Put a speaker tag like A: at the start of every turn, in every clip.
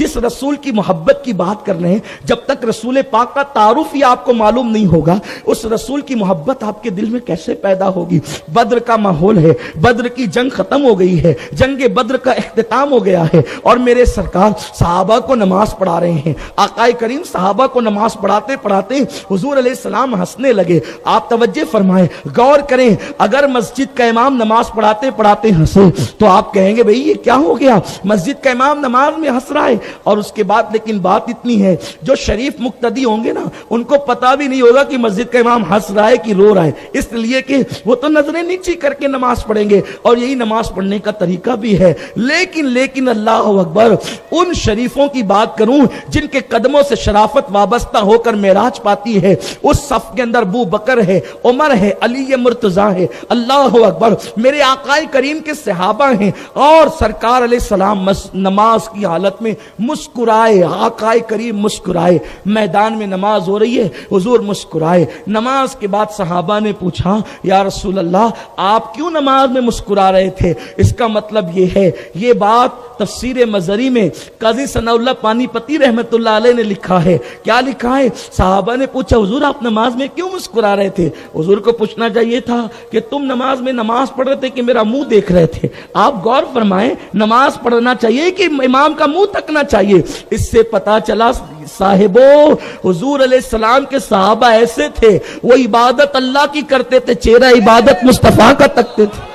A: जिस रसूल की मोहब्बत की बात कर रहे हैं, जब तक रसूल पाक का तारुफ ही आपको मालूम नहीं होगा, उस रसूल की मोहब्बत आपके दिल में कैसे पैदा होगी। बद्र का माहौल है, बद्र की जंग खत्म हो गई है, जंग बद्र का इख्तिताम हो गया है, और मेरे सरकार सहाबा को नमाज पढ़ा रहे हैं। आकाए करीम सहाबा को नमाज पढ़ाते पढ़ाते हुजूर अलैहिस्सलाम हंसने लगे। आप तवज्जो फरमाएं, गौर करें, अगर मस्जिद का इमाम नमाज पढ़ाते पढ़ाते हंसे तो आप कहेंगे भाई ये क्या हो गया, मस्जिद का इमाम नमाज में हंस रहा है। और उसके बाद लेकिन बात इतनी है, जो शरीफ मुक्तदी होंगे ना, उनको पता भी नहीं होगा कि मस्जिद का इमाम हंस रहा है कि रो रहा है, इसलिए कि वो तो नजरें नीची करके नमाज पढ़ेंगे, और यही नमाज पढ़ने का तरीका भी है। लेकिन अल्लाह अकबर, उन शरीफों की बात करूं जिनके कदमों से शराफत वाबस्ता होकर मेराज पाती है, उस सफ के अंदर अबू बकर है, उमर है, अली मुर्तजा है। अल्लाह अकबर, मेरे आकाए करीम के सहाबा हैं, और सरकार अलैहिस्सलाम नमाज की हालत में मुस्कुराए। आकाए करीम मुस्कुराए, मैदान में नमाज हो रही है, हुजूर मुस्कुराए। नमाज के बाद सहाबा ने पूछा, या रसूल अल्लाह आप क्यों नमाज में मुस्कुरा रहे थे? इसका मतलब ये है, ये बात तफसीर मजरी में काजी सनाउल्लाह पानीपती रहमतुल्लाह अलैह ने लिखा है। क्या लिखा है? सहाबा ने पूछा, हुजूर आप नमाज में क्यों मुस्कुरा रहे थे? हुजूर को पूछना चाहिए था कि तुम नमाज में नमाज पढ़ रहे थे कि मेरा मुंह देख रहे थे। आप गौर फरमाएं, नमाज पढ़ना चाहिए कि इमाम का मुंह तकना चाहिए? इससे पता चला साहिबो, हुजूर अलैहिस्सलाम के सहाबा ऐसे थे, वो इबादत अल्लाह की करते थे, चेहरा इबादत मुस्तफा का तकते थे,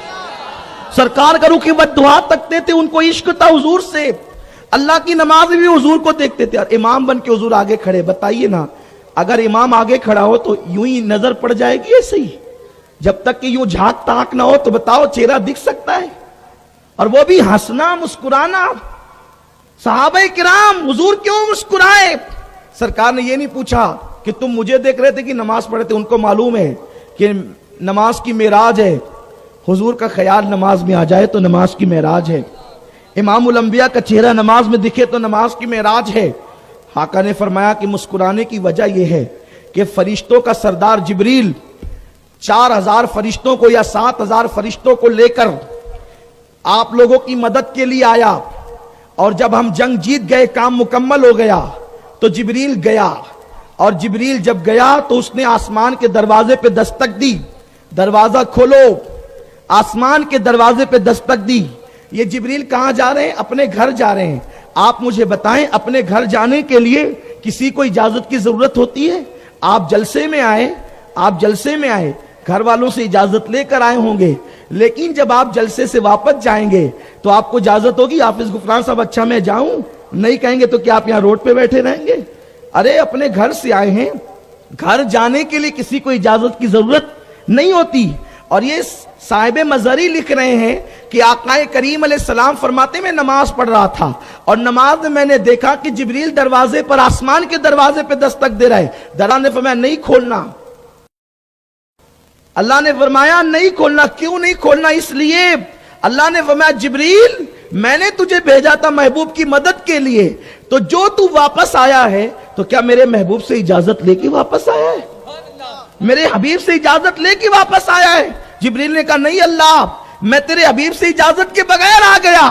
A: सरकार का रुख बद्दुआ तकते थे, उनको इश्क था हुजूर से। अल्लाह की नमाज भी हुजूर को देखते थे। और इमाम बन के हुजूर आगे खड़े, बताइए ना, अगर इमाम आगे खड़ा हो तो यूं ही नजर पड़ जाएगी ऐसे ही? जब तक कि यूं झांक ताक ना हो तो बताओ चेहरा दिख सकता है? और वो भी हंसना मुस्कुराना। सहाबा किराम हुजूर क्यों मुस्कुराए? सरकार ने ये नहीं पूछा कि तुम मुझे देख रहे थे कि नमाज पढ़े थे। उनको मालूम है कि नमाज की मेराज है, हुजूर का ख्याल नमाज में आ जाए तो नमाज की मेराज है, इमामुल अंबिया का चेहरा नमाज में दिखे तो नमाज की मेराज है। आका ने फरमाया कि मुस्कुराने की वजह यह है कि फरिश्तों का सरदार जिब्रील 4000 फरिश्तों को या 7000 फरिश्तों को लेकर आप लोगों की मदद के लिए आया, और जब हम जंग जीत गए, काम मुकम्मल हो गया, तो जिब्रील गया। और जिब्रील जब गया तो उसने आसमान के दरवाजे पे दस्तक दी, दरवाजा खोलो। आसमान के दरवाजे पे दस्तक दी। ये जिब्रील कहां जा रहे हैं? अपने घर जा रहे हैं। आप मुझे बताएं, अपने घर जाने के लिए किसी को इजाजत की जरूरत होती है? आप जलसे में आए, आप जलसे में आए, घर वालों से इजाजत लेकर आए होंगे, लेकिन जब आप जलसे से वापस जाएंगे तो आपको इजाजत होगी, हाफिज गुफरान साहब अच्छा मैं जाऊं? नहीं कहेंगे तो क्या आप यहां रोड पे बैठे रहेंगे? अरे अपने घर से आए हैं, घर जाने के लिए किसी को इजाजत की जरूरत नहीं होती। और ये साहिब मजरी लिख रहे हैं कि आकाए करीम अलैहिस्सलाम फरमाते मैं नमाज पढ़ रहा था, और नमाज में मैंने देखा कि जिब्रील दरवाजे पर, आसमान के दरवाजे पर दस्तक दे रहा है। दरवाजा ने फरमाया नहीं खोलना। अल्लाह ने फरमाया नहीं खोलना। क्यों नहीं खोलना? इसलिए अल्लाह ने फरमाया जिब्रील मैंने तुझे भेजा था महबूब की मदद के लिए, तो जो तू वापस आया है तो क्या मेरे महबूब से इजाजत लेके वापस आया है? मेरे हबीब से इजाजत लेके वापस आया है? जिब्रील ने कहा नहीं अल्लाह, मैं तेरे हबीब से इजाजत के बगैर आ गया।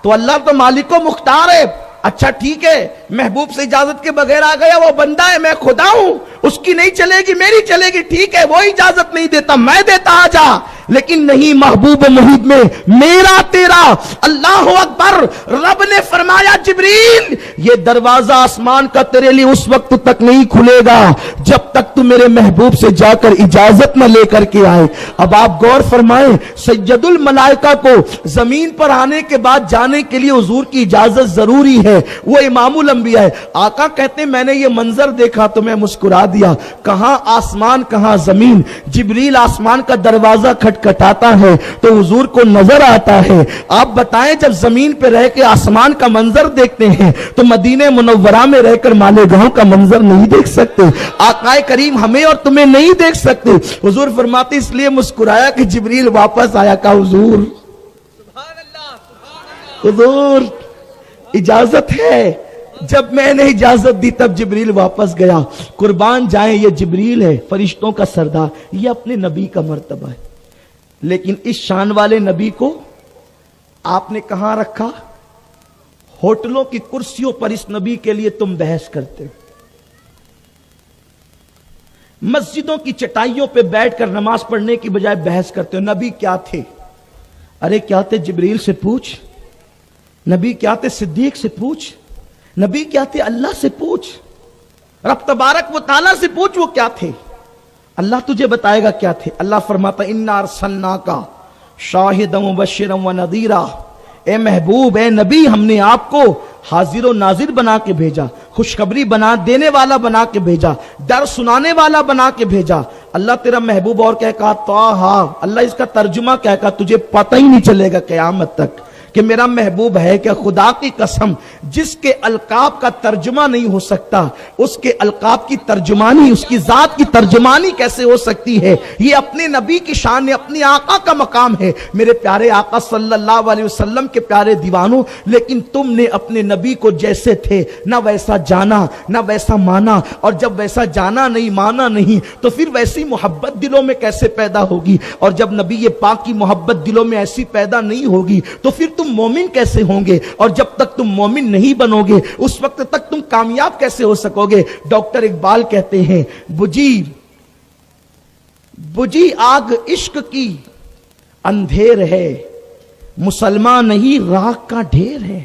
A: तो अल्लाह तो मालिको मुख्तार है। अच्छा ठीक है, महबूब से इजाजत के बगैर आ गया, वो बंदा है, मैं खुदा हूं, उसकी नहीं चलेगी मेरी चलेगी। ठीक है, वो इजाजत नहीं देता, मैं देता, आ जा। लेकिन नहीं, महबूब मुहिब में मेरा तेरा। अल्लाह अकबर। रब ने फरमाया जिब्रील ये दरवाजा आसमान का तेरे लिए उस वक्त तक नहीं खुलेगा जब तक तू मेरे महबूब से जाकर इजाजत न लेकर के आए। अब आप गौर फरमाएं, सैयदुल मलाइका को जमीन पर आने के बाद जाने के लिए हुजूर की इजाजत जरूरी है, वो इमामुल अंबिया है। आका कहते मैंने ये मंजर देखा तो मैं मुस्कुरा दिया। कहां आसमान कहां जमीन। जिब्रील आसमान का दरवाजा खटखटाता है तो हुजूर को नजर आता है। आप बताएं, जब जमीन पे रह के आसमान का मंजर देखते हैं तो मदीने मुनव्वरा में रहकर मालेगांव का मंजर नहीं देख सकते। आकाए करीम हमें और तुम्हें नहीं देख सकते। हुजूर फरमाते इसलिए मुस्कुराया कि जिब्रील वापस आया। का हुजूर हुजूर इजाजत है। जब मैंने इजाजत दी तब जिब्रील वापस गया। कुर्बान जाए ये जिब्रील है, फरिश्तों का सरदार, ये अपने नबी का मर्तबा है। लेकिन इस शान वाले नबी को आपने कहां रखा? ہوٹلوں کی کرسیوں پر اس نبی کے لیے تم بحث کرتے ہو، مسجدوں کی چٹائیوں پہ بیٹھ کر نماز پڑھنے کی بجائے بحث کرتے ہو نبی کیا تھے؟ ارے کیا تھے جبریل سے پوچھ، نبی کیا تھے صدیق سے پوچھ، نبی کیا تھے اللہ سے پوچھ، رب تبارک و تعالیٰ سے پوچھ وہ کیا تھے، اللہ تجھے بتائے گا کیا تھے۔ اللہ فرماتا انا ارسلناک شاہدا مبشرا ونذیرا، اے محبوب اے نبی ہم نے آپ کو حاضر و ناظر بنا کے بھیجا، خوشخبری بنا دینے والا بنا کے بھیجا، ڈر سنانے والا بنا کے بھیجا۔ اللہ تیرا محبوب اور کہا طٰہٰ، اللہ اس کا ترجمہ کہا تجھے پتہ ہی نہیں چلے گا قیامت تک کہ میرا محبوب ہے کہ خدا کی قسم جس کے القاب کا ترجمہ نہیں ہو سکتا اس کے القاب کی ترجمانی، اس کی ذات کی ترجمانی کیسے ہو سکتی ہے؟ یہ اپنے نبی کی شان ہے، اپنے آقا کا مقام ہے، میرے پیارے آقا صلی اللہ علیہ وسلم کے پیارے دیوانوں، لیکن تم نے اپنے نبی کو جیسے تھے نہ ویسا جانا نہ ویسا مانا، اور جب ویسا جانا نہیں مانا نہیں تو پھر ویسی محبت دلوں میں کیسے پیدا ہوگی؟ اور جب نبی پاک کی محبت دلوں میں ایسی پیدا نہیں ہوگی تو پھر تم مومن کیسے ہوں گے؟ اور جب تک تم مومن نہیں بنو گے اس وقت تک تم کامیاب کیسے ہو سکو گے؟ ڈاکٹر اقبال کہتے ہیں بجھی آگ عشق کی اندھیر ہے، مسلمان نہیں راکھ کا ڈھیر ہے۔